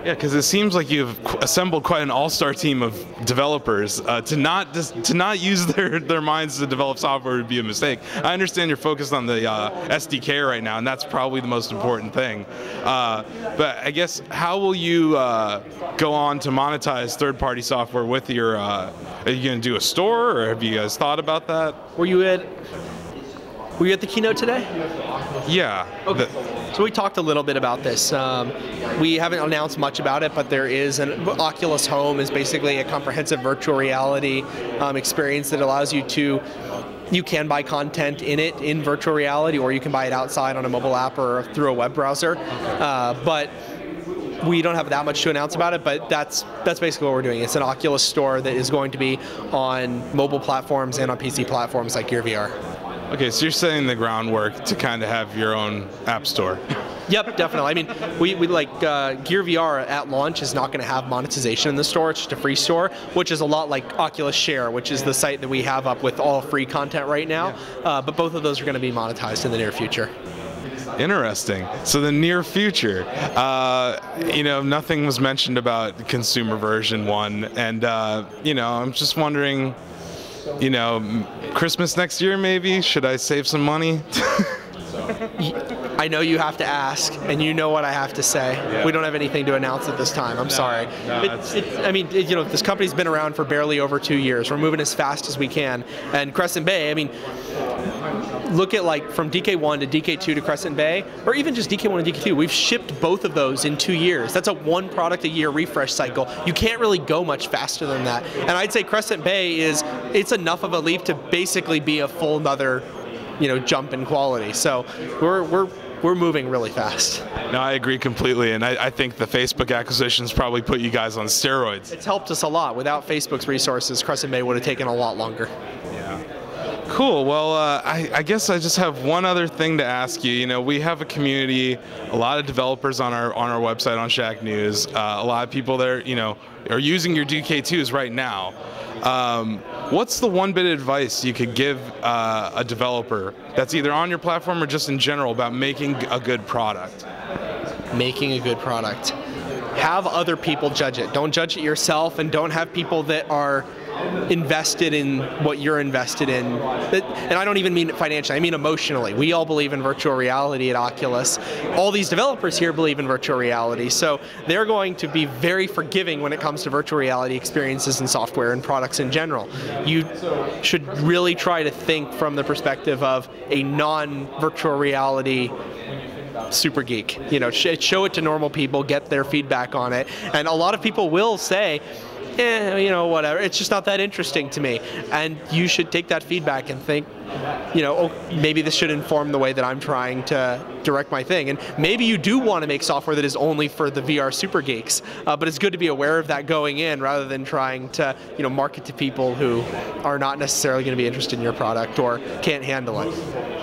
Yeah, because it seems like you've assembled quite an all-star team of developers. To not use their minds to develop software would be a mistake. I understand you're focused on the SDK right now, and that's probably the most important thing. But I guess how will you go on to monetize third-party software with your? Are you going to do a store, or have you guys thought about that? Were you at the keynote today? Yeah. Okay. So we talked a little bit about this. We haven't announced much about it, but there is an Oculus Home is basically a comprehensive virtual reality experience that allows you can buy content in it in virtual reality, or you can buy it outside on a mobile app or through a web browser. But we don't have that much to announce about it, but that's basically what we're doing. It's an Oculus store that is going to be on mobile platforms and on PC platforms like Gear VR. Okay, so you're setting the groundwork to kind of have your own app store. Yep, definitely. I mean, we like Gear VR at launch is not going to have monetization in the store. It's just a free store, which is a lot like Oculus Share, which is the site that we have up with all free content right now. Yeah. But both of those are going to be monetized in the near future. Interesting. So the near future, nothing was mentioned about consumer version 1, and I'm just wondering, Christmas next year maybe? Should I save some money? I know you have to ask, and you know what I have to say. Yeah. We don't have anything to announce at this time. I'm sorry. This company's been around for barely over 2 years. We're moving as fast as we can. And Crescent Bay, look at from DK1 to DK2 to Crescent Bay, or even just DK1 and DK2, we've shipped both of those in 2 years. That's a 1 product a year refresh cycle. You can't really go much faster than that. And I'd say Crescent Bay it's enough of a leap to basically be a full another, jump in quality. So we're moving really fast. No, I agree completely, and I think the Facebook acquisitions probably put you guys on steroids. It's helped us a lot. Without Facebook's resources, Crescent Bay would have taken a lot longer. Yeah. Cool. Well, I guess I just have one other thing to ask you. We have a community, a lot of developers on our website on Shacknews. A lot of people there, are using your DK2s right now. What's the one bit of advice you could give a developer that's either on your platform or just in general about making a good product? Making a good product. Have other people judge it. Don't judge it yourself, and don't have people that are invested in what you're invested in. And I don't even mean financially, I mean emotionally. We all believe in virtual reality at Oculus. All these developers here believe in virtual reality. So they're going to be very forgiving when it comes to virtual reality experiences and software and products in general. You should really try to think from the perspective of a non-virtual reality super geek. Show it to normal people, get their feedback on it. And a lot of people will say, whatever, it's just not that interesting to me. And you should take that feedback and think, maybe this should inform the way that I'm trying to direct my thing. And maybe you do want to make software that is only for the VR super geeks, but it's good to be aware of that going in rather than trying to, market to people who are not necessarily going to be interested in your product or can't handle it.